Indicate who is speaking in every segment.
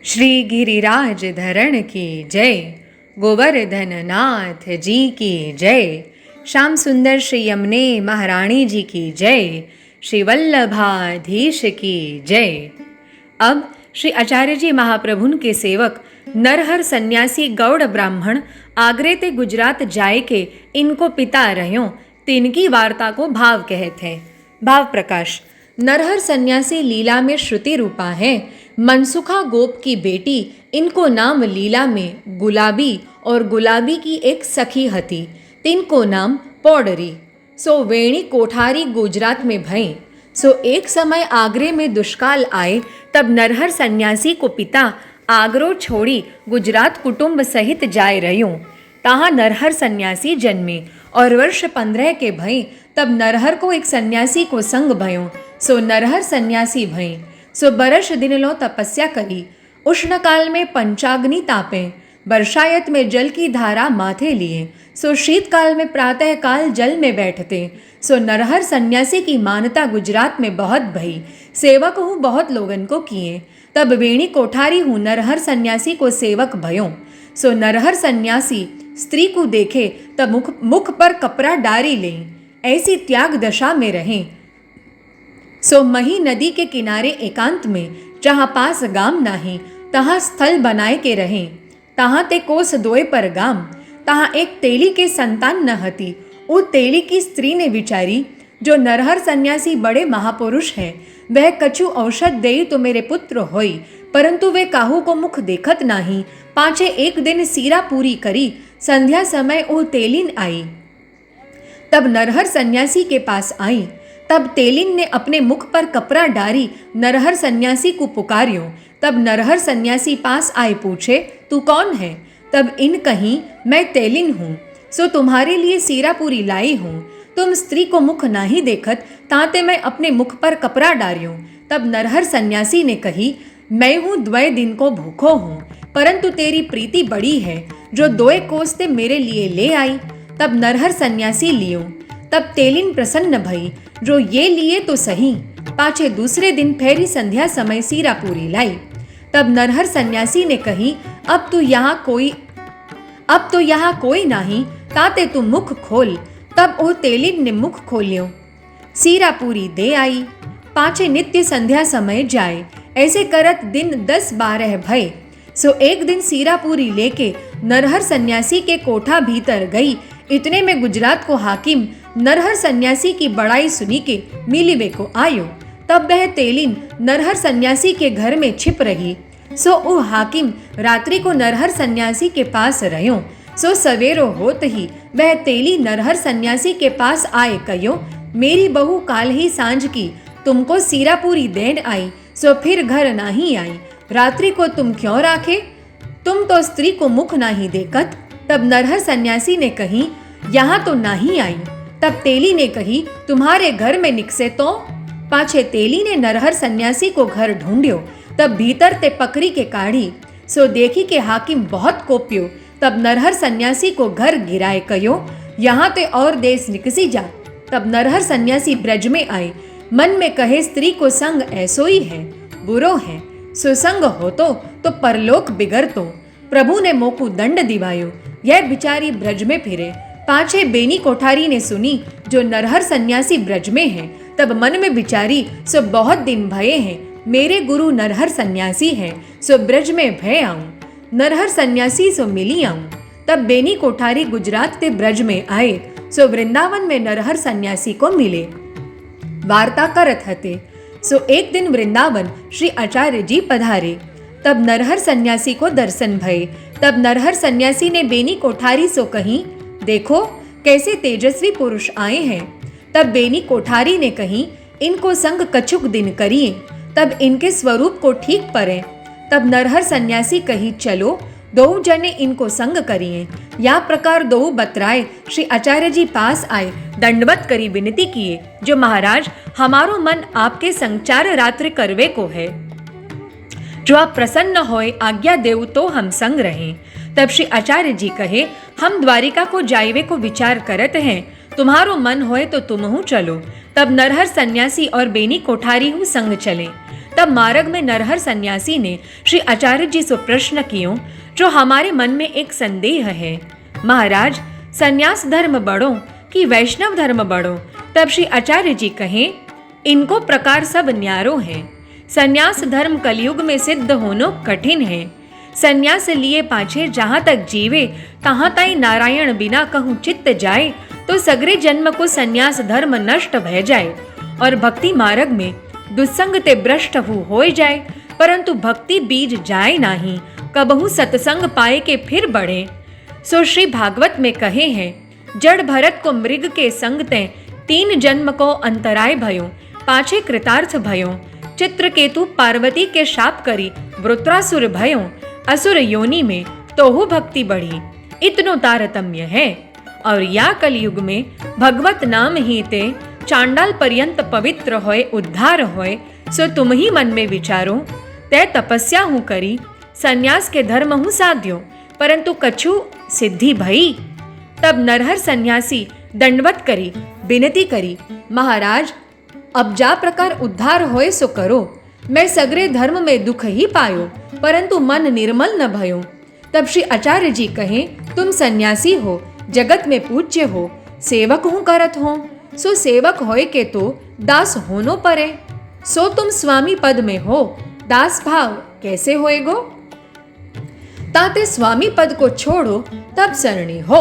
Speaker 1: श्री गिरिराज धरण की जय, गोवर्धन नाथ जी की जय, श्याम सुंदर श्री यमुने महारानी जी की जय, श्री वल्लभाधीश की जय। अब श्री आचार्य जी महाप्रभुन के सेवक नरहर सन्यासी गौड़ ब्राह्मण आगरे ते गुजरात जाए के इनको पिता रह्यो तिनकी वार्ता को भाव कहते हैं। भाव प्रकाश। नरहर सन्यासी लीला में श्रुति रूपा है। मनसुखा गोप की बेटी, इनको नाम लीला में गुलाबी और गुलाबी की एक सखी हती, तिनको नाम पौडरी। सो वेणी कोठारी गुजरात में भई। सो एक समय आगरे में दुष्काल आए, तब नरहर सन्यासी को पिता आगरो छोड़ी गुजरात कुटुंब सहित जाए रह्यो। तहाँ नरहर सन्यासी जन्मे और वर्ष 15 के भई, तब नरहर को एक सन्यासी को संग भयो। सो नरहर सन्यासी भई। सो बरस दिन लो तपस्या करी। उष्ण काल में पंचाग्नि तापे, वर्षायत में जल की धारा माथे लिए। सो शीतकाल में प्रातः काल जल में बैठते। सो नरहर सन्यासी की मानता गुजरात में बहुत भई। सेवक हूँ बहुत लोगन को किए। तब वेणी कोठारी हूँ नरहर सन्यासी को सेवक भयो। सो नरहर सन्यासी स्त्री को देखे तब मुख पर कपड़ा डारी ले, ऐसी त्याग दशा में रहे। सो मही नदी के किनारे एकांत में, जहाँ पास गाम नाही, तहाँ स्थल बनाए के रहे। तहाँ ते कोस दोए पर गाम, तहाँ एक तेली के संतान न हती। उ तेली की स्त्री ने विचारी, जो नरहर सन्यासी बड़े महापुरुष है, वह कछु औषध देई तो मेरे पुत्र होई, परंतु वे काहू को मुख देखत नाही। पाछे एक दिन सीरा पूरी करी, संध्या समय उ तेलिन आई। तब नरहर सन्यासी के पास आई। तब तेलिन ने अपने मुख पर कपड़ा डारी नरहर सन्यासी को पुकारियो। तब नरहर सन्यासी पास आए पूछे, तू कौन है? तब इन कहीं, मैं तेलिन हूँ, सो तुम्हारे लिए सीरा पूरी लाई हूँ। तुम स्त्री को मुख नहीं देखत, ताते मैं अपने मुख पर कपड़ा डारियो। तब नरहर सन्यासी ने कही, मैं हूँ 2 दिन को भूखो हूँ, परंतु तेरी प्रीति बड़ी है, जो 2 कोस ते मेरे लिए ले आई। तब नरहर सन्यासी लियो। तब तेलिन प्रसन्न भई, जो ये लिए तो सही। पाछे दूसरे दिन फेरी संध्या समय सीरा पूरी लाई। तब नरहर सन्यासी ने कही, अब तो यहाँ कोई नहीं, ताते तू मुख खोल। तब ओ तेलिन ने मुख खोलियो, सीरा पूरी दे आई। पाछे नित्य संध्या समय जाए, ऐसे करत दिन 10-12 भय। सो एक दिन सीरा पूरी लेके नरहर सन्यासी के कोठा भीतर गई। इतने में गुजरात को हाकिम नरहर सन्यासी की बड़ाई सुनी के मिलिवे को आयो। तब वह तेलिन नरहर सन्यासी के घर में छिप रही। सो वो हाकिम रात्रि को नरहर सन्यासी के पास रह्यो। सो सवेरो होत ही वह तेली नरहर सन्यासी के पास आए कहो, मेरी बहू काल ही सांझ की तुमको सीरा पूरी देन आई, सो फिर घर नहीं आई। रात्रि को तुम क्यों राखे? तुम तो स्त्री को मुख नहीं देखत। तब नरहर सन्यासी ने कही, यहाँ तो नहीं आई। तब तेली ने कही, तुम्हारे घर में निकसे तो? पाछे तेली ने नरहर सन्यासी को घर ढूंढ्यो। तब भीतर ते पकड़ी के काढ़ी। सो देखी के हाकिम बहुत कोप्यो। तब नरहर सन्यासी को घर गिराए कहो, यहाँ ते और देश निकसी जा। तब नरहर सन्यासी ब्रज में आए। मन में कहे, स्त्री को संग ऐसो ही है, बुरो है। सुसंग हो तो परलोक बिगर तो। प्रभु ने मोकू दंड दिवायो। यह बिचारी ब्रज में फिरे। पाछे बेनी कोठारी ने सुनी, जो नरहर सन्यासी ब्रज में है। तब मन में बिचारी, सो बहुत दिन भये हैं, मेरे गुरु नरहर सन्यासी हैं, सो ब्रज में भय आऊं, नरहर सन्यासी सो मिली आऊं। तब बेनी कोठारी गुजरात ते ब्रज में आए। सो वृंदावन में नरहर सन्यासी को मिले, वार्ता करत हते। सो एक दिन वृंदावन श्री आचार्य जी पधारे। तब नरहर सन्यासी को दर्शन भये। तब नरहर सन्यासी ने बेनी कोठारी सो कही, देखो कैसे तेजस्वी पुरुष आए हैं। तब बेनी कोठारी ने कही, इनको संग कछुक दिन करिए, तब इनके स्वरूप को ठीक परे। तब नरहर सन्यासी कही, चलो 2 जने इनको संग करिए। या प्रकार 2 बतराए श्री आचार्य जी पास आए, दंडवत करी विनती किए, जो महाराज हमारो मन आपके संचार रात्रि करवे को है, जो आप प्रसन्न होए आज्ञा देव तो हम संग रहें। तब श्री आचार्य जी कहे, हम द्वारिका को जाइवे को विचार करत हैं, तुम्हारो मन होए तो तुम हूँ चलो। तब नरहर सन्यासी और बेनी कोठारी हूँ संग चले। तब मार्ग में नरहर सन्यासी ने श्री आचार्य जी से प्रश्न कियो, जो हमारे मन में एक संदेह है। महाराज, सन्यास धर्म बढ़ो कि वैष्णव धर्म बढ़ो? तब श्री आचार्य जी कहें, इनको प्रकार सब न्यारो है। सन्यास धर्म कलयुग में सिद्ध होनो कठिन है। सन्यास लिए पाछे जहाँ तक जीवे तहाँ ताई नारायण बिना कहूँ चित्त जाए, तो सगरे जन्म को सन्यास धर्म नष्ट भय जाए और भक्ति मार्ग में दुस्संग ते भ्रष्ट हो जाए। परंतु भक्ति बीज जाए नाही, कबहू सत्संग पाए के फिर बढ़े। सो श्री भागवत में कहे हैं, जड़ भरत को मृग के संग ते 3 जन्म को अंतराय भयो, पाछे कृतार्थ भयो। चित्रकेतु पार्वती के शाप करी वृत्रासुर भयो, असुर योनि में तोहु भक्ति बढ़ी। इतनो तारतम्य है। और या कलयुग में भगवत नाम ही ते चांडाल पर्यंत पवित्र होए उद्धार होए। सो तुम ही मन में विचारो, ते तपस्या हूँ करी, सन्यास के धर्म हूँ साध्यो, परंतु कछु सिद्धि भई। तब नरहर सन्यासी दंडवत करी, विनती करी, महाराज अब जा प्रकार उद्धार होए सो करो। मैं सगरे धर्म में दुख ही पायो, परंतु मन निर्मल न भयो। तब श्री आचार्य जी कहें, तुम सन्यासी हो, जगत में पूज्य हो, सेवक हूँ करत हो, सो सेवक होए के तो दास होनो परे। सो तुम स्वामी पद में हो, दास भाव कैसे होएगो? ताते स्वामी पद को छोड़ो तब सरणी हो।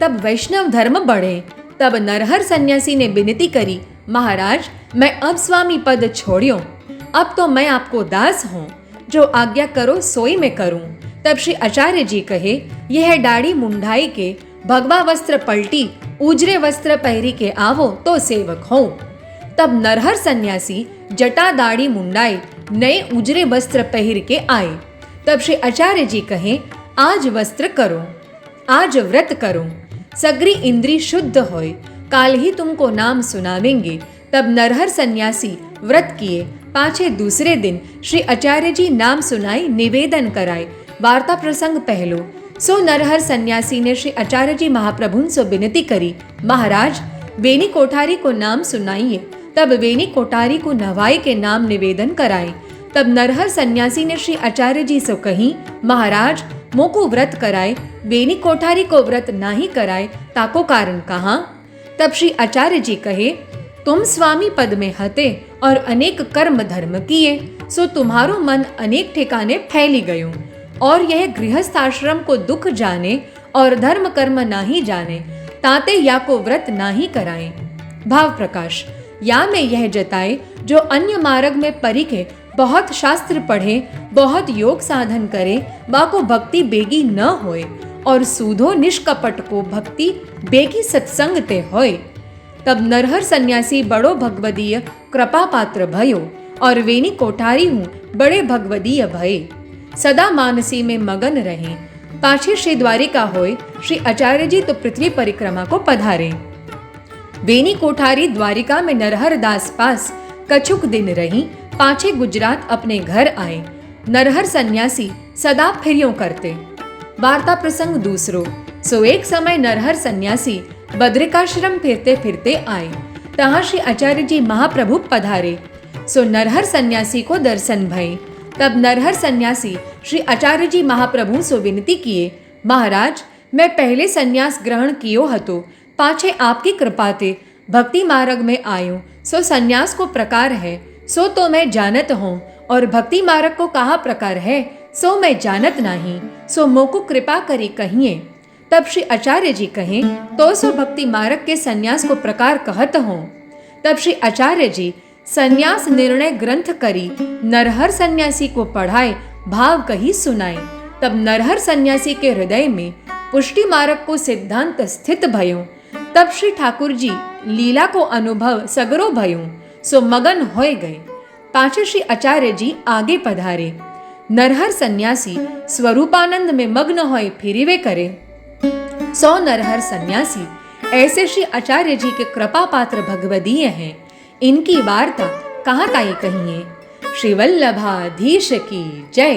Speaker 1: तब वैष्णव धर्म बढ़े। तब नरहर सन्यासी ने विनती करी, महाराज मैं अब स्वामी पद छोड़ियो, अब तो मैं आपको दास हूँ, जो आज्ञा करो सोई में करूं। तब श्री आचार्य जी कहे, यह दाढ़ी मुंडाई के भगवा वस्त्र पलटी, उजरे वस्त्र पहरी के आवो तो सेवक हो। तब नरहर सन्यासी जटा दाढ़ी मुंडाई, नए उजरे वस्त्र पहर के आए। तब श्री आचार्य जी कहे, आज वस्त्र करो, आज व्रत करो, सगरी इंद्री शुद्ध होए, काल ही तुमको नाम सुनावेंगे। तब नरहर सन्यासी व्रत किए, पाछे दूसरे दिन श्री आचार्य जी नाम सुनाई, निवेदन कराए। वार्ता प्रसंग पहलो। सो नरहर सन्यासी ने श्री आचार्य जी महाप्रभु से विनती करी, महाराज वेणी कोठारी को नाम सुनाइए। तब वेणी कोठारी को नवाई के नाम निवेदन कराए। तब नरहर सन्यासी ने श्री आचार्य जी से कही, महाराज मोको व्रत कराए, वेणी कोठारी को व्रत नहीं कराए, ताको कारण कहाँ? तब श्री आचार्य जी कहे, तुम स्वामी पद में हते और अनेक कर्म धर्म किए, सो तुम्हारो मन अनेक ठिकाने फैली गयो, और यह गृहस्थ आश्रम को दुख जाने और धर्म कर्म नाही जाने, ताते या को व्रत नाही कराए। भाव प्रकाश, या में यह जताए, जो अन्य मार्ग में परिखे, बहुत शास्त्र पढ़े, बहुत योग साधन करे, बा को भक्ति बेगी न होए, और सूधो निष्कपट को भक्ति बेगी सत्संग ते होए। तब नरहर सन्यासी बड़ो भगवदीय कृपा पात्र भयो, और वेणी कोठारी हूँ बड़े भगवदीय भये। सदा मानसी में मगन रहे। पाछे श्री द्वारिका होए, श्री आचार्य जी तो पृथ्वी परिक्रमा को पधारे। वेणी कोठारी द्वारिका में नरहर दास पास कछुक दिन रही, पाछे गुजरात अपने घर आए। नरहर सन्यासी सदा फिरियों करते। वार्ता प्रसंग दूसरो। सो एक समय नरहर सन्यासी बद्रिकाश्रम फिरते फिरते आए, तहाँ श्री आचार्य जी महाप्रभु पधारे। सो नरहर सन्यासी को दर्शन भये। तब नरहर सन्यासी श्री आचार्य जी महाप्रभु से विनती किए, महाराज मैं पहले सन्यास ग्रहण कियो हतो, पाछे आपकी कृपा ते भक्ति मार्ग में आयो, सो सन्यास को प्रकार है सो तो मैं जानत हूँ, और भक्ति मार्ग को कहा प्रकार है सो मैं जानत नहीं, सो मोको कृपा करी कहिए। तब श्री आचार्य जी कहें, तो सो भक्ति मार्ग के सन्यास को प्रकार कहत हूँ। तब श्री आचार्य जी सन्यास निर्णय ग्रंथ करी, नरहर सन्यासी को पढ़ाए, भाव कही सुनाए। तब नरहर सन्यासी के हृदय में पुष्टि मार्ग को सिद्धांत स्थित भयो। तब श्री ठाकुर जी लीला को अनुभव सगरो भयो, सो मगन होए गए। पाछे श्री आचार्य जी आगे पधारे। नरहर सन्यासी स्वरूपानंद में मग्न होए फिरिवे करे। सो नरहर सन्यासी ऐसे श्री आचार्य जी के कृपा पात्र भगवदीय हैं। इनकी वार्ता कहाँ ताई कहिए। श्री वल्लभाधीश की जय।